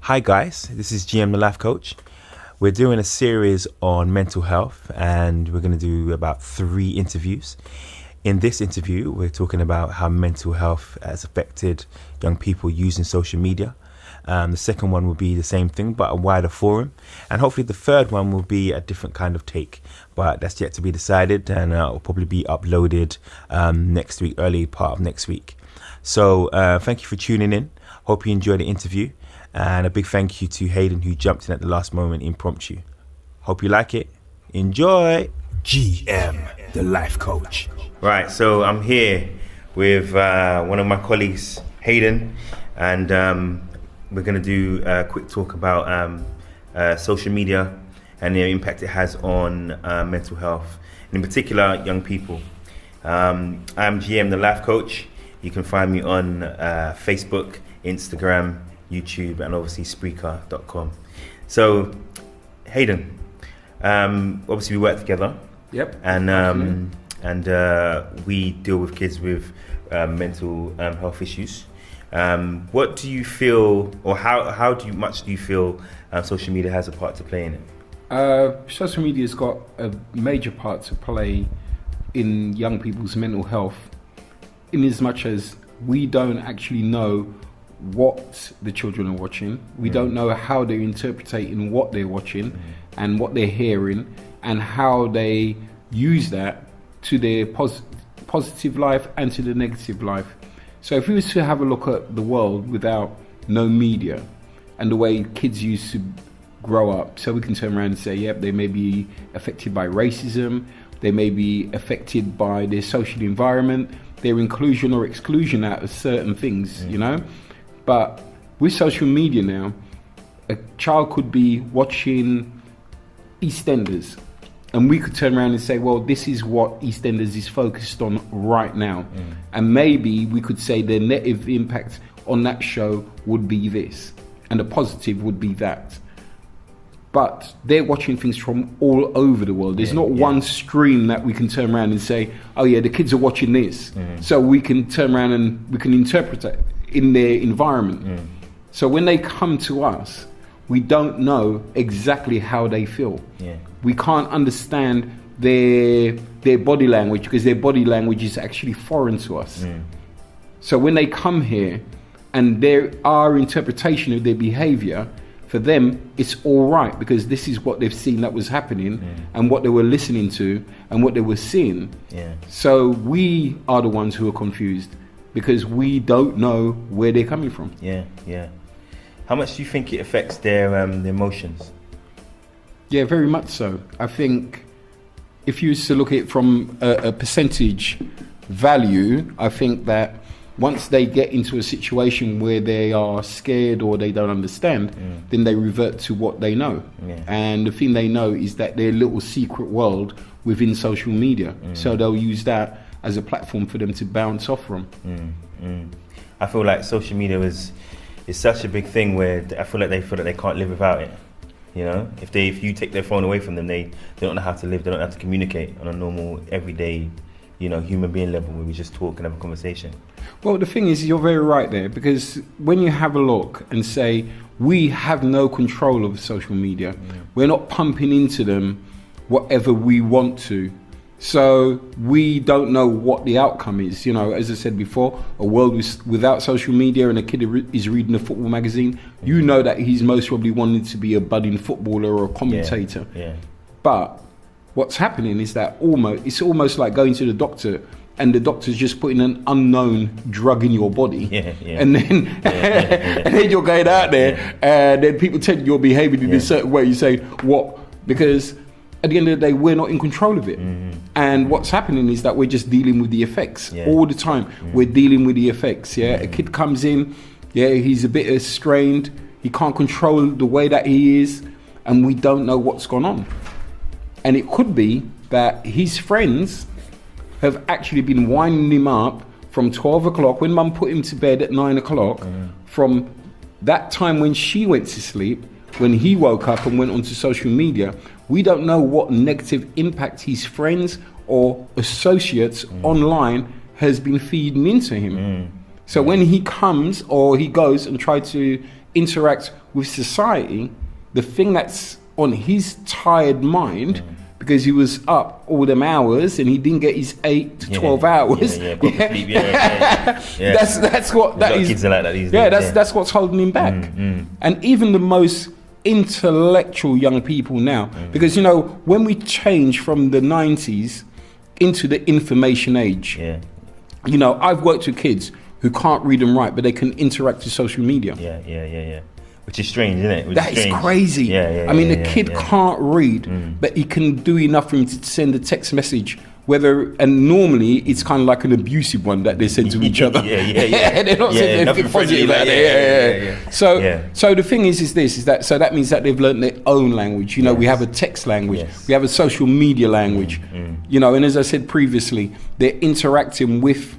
Hi guys, this is GM the Life Coach. We're doing a series on mental health and we're going to do about 3 interviews. In this interview, we're talking about how mental health has affected young people using social media. The second one will be the same thing, but a wider forum. And hopefully the third one will be a different kind of take, but that's yet to be decided, and it will probably be uploaded next week, early part of next week. So thank you for tuning in. Hope you enjoyed the interview. And a big thank you to Haden, who jumped in at the last moment impromptu. Hope you like it. Enjoy. GM, the Life Coach. Right, so I'm here with one of my colleagues, Haden, and we're going to do a quick talk about social media and the impact it has on mental health, and in particular, young people. I'm GM, the Life Coach. You can find me on Facebook, Instagram, YouTube, and obviously Spreaker.com. So, Haden, obviously we work together. Yep. And we deal with kids with mental health issues. What do you feel, or how much do you feel social media has a part to play in it? Social media's got a major part to play in young people's mental health, in as much as we don't actually know what the children are watching. We don't know how they're interpreting what they're watching and what they're hearing, and how they use that to their positive life and to the negative life. So if we was to have a look at the world without no media and the way kids used to grow up, so we can turn around and say, yep, they may be affected by racism, they may be affected by their social environment, their inclusion or exclusion out of certain things, you know. But with social media now, a child could be watching EastEnders, and we could turn around and say, well, this is what EastEnders is focused on right now. And maybe we could say the negative impact on that show would be this, and the positive would be that. But they're watching things from all over the world. There's not one stream that we can turn around and say, oh yeah, the kids are watching this. So we can turn around and we can interpret it in their environment. So when they come to us, we don't know exactly how they feel. We can't understand their body language, because their body language is actually foreign to us. So when they come here and our interpretation of their behavior, for them it's all right, because this is what they've seen that was happening and what they were listening to and what they were seeing. So we are the ones who are confused, because we don't know where they're coming from. How much do you think it affects their emotions? Yeah, very much so. I think if you used to look at it from a percentage value, I think that once they get into a situation where they are scared or they don't understand, then they revert to what they know. And the thing they know is that their little secret world within social media. So they'll use that as a platform for them to bounce off from. I feel like social media is such a big thing where I feel like they can't live without it. You know, if you take their phone away from them, they don't know how to live. They don't have to communicate on a normal, everyday, human being level where we just talk and have a conversation. Well, the thing is, you're very right there, because when you have a look and say, we have no control of social media, we're not pumping into them whatever we want to. So we don't know what the outcome is. As I said before, a world without social media, and a kid is reading a football magazine, you know that he's most probably wanting to be a budding footballer or a commentator. But what's happening is that it's almost like going to the doctor, and the doctor's just putting an unknown drug in your body. And then and then you're going out there, and then people tell you you're behaving in a certain way. You say, what? Because at the end of the day, we're not in control of it. And what's happening is that we're just dealing with the effects all the time. We're dealing with the effects. A kid comes in, he's a bit strained, he can't control the way that he is, and we don't know what's gone on. And it could be that his friends have actually been winding him up from 12 o'clock, when mum put him to bed at 9 o'clock, from that time when she went to sleep, when he woke up and went onto social media. We don't know what negative impact his friends or associates online has been feeding into him. So when he comes or he goes and tries to interact with society, the thing that's on his tired mind, because he was up all them hours and he didn't get his 8 to 12 hours. That's what that is. Kids are like that these days. That's what's holding him back. And even the most intellectual young people now, because when we change from the 90s into the information age, I've worked with kids who can't read and write, but they can interact with social media. Which is strange, isn't it? That is crazy. The kid can't read, but he can do enough for him to send a text message. And normally it's kind of like an abusive one that they send to each other. They're not saying anything positive. So the thing is that means that they've learned their own language. We have a text language, we have a social media language. And as I said previously, they're interacting with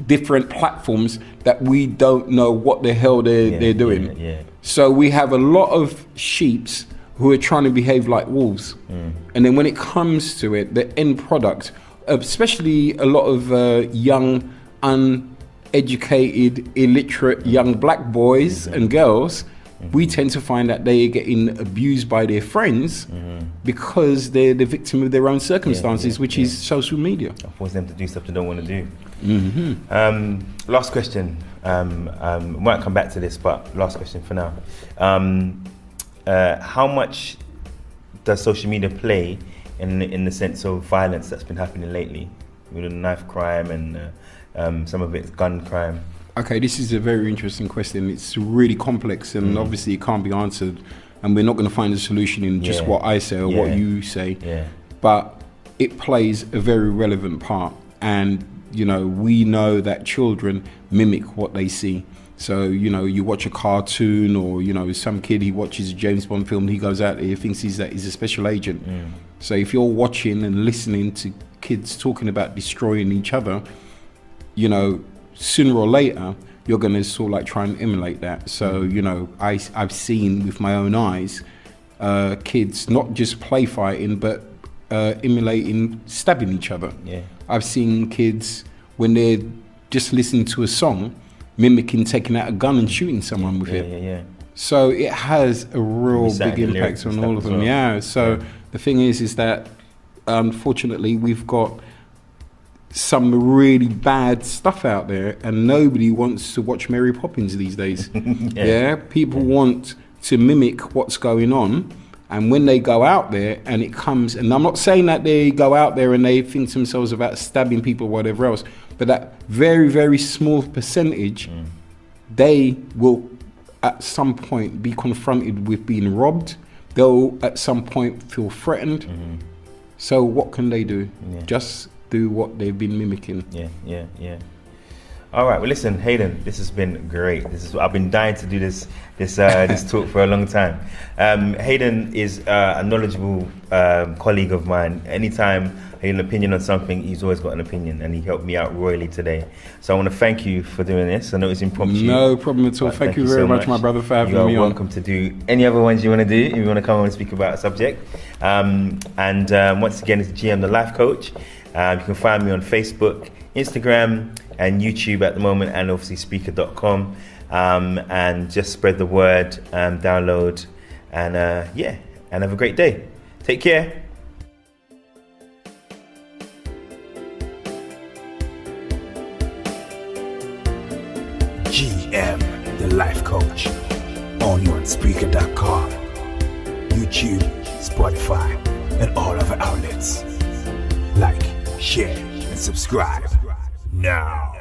different platforms that we don't know what the hell they're doing. So we have a lot of sheeps who are trying to behave like wolves. And then when it comes to it, the end product, especially a lot of young, uneducated, illiterate young black boys and girls, we tend to find that they are getting abused by their friends because they're the victim of their own circumstances, which is social media. Force them to do stuff they don't want to do. Last question. We might come back to this, but last question for now. How much does social media play in the sense of violence that's been happening lately, with knife crime and some of it's gun crime? Okay, this is a very interesting question. It's really complex, and obviously it can't be answered, and we're not going to find a solution in just what I say or what you say. But it plays a very relevant part, and we know that children mimic what they see. So, you watch a cartoon, or, some kid, he watches a James Bond film, he goes out there, he thinks he's a special agent. So if you're watching and listening to kids talking about destroying each other, sooner or later, you're going to sort of like try and emulate that. So, I've seen with my own eyes, kids not just play fighting, but emulating stabbing each other. I've seen kids, when they're just listening to a song, mimicking taking out a gun and shooting someone with it. So it has a real big impact on all of them. So the thing is that unfortunately we've got some really bad stuff out there, and nobody wants to watch Mary Poppins these days. People want to mimic what's going on, and when they go out there and it comes, and I'm not saying that they go out there and they think to themselves about stabbing people or whatever else, but that very, very small percentage, they will at some point be confronted with being robbed. They'll at some point feel threatened. So what can they do? Just do what they've been mimicking. All right. Well, listen, Haden, this has been great. I've been dying to do this talk for a long time. Haden is a knowledgeable colleague of mine. Anytime I get an opinion on something, he's always got an opinion, and he helped me out royally today. So I want to thank you for doing this. I know it's impromptu. No problem at all. Thank you very much, my brother, for having me on. You're welcome to do any other ones you want to do if you want to come on and speak about a subject. Once again, it's GM the Life Coach. You can find me on Facebook, Instagram, and YouTube at the moment, and obviously speaker.com. And just spread the word, download, and have a great day. Take care. GM the Life Coach, only on speaker.com, YouTube, Spotify, and all other outlets. Like, share, and subscribe now.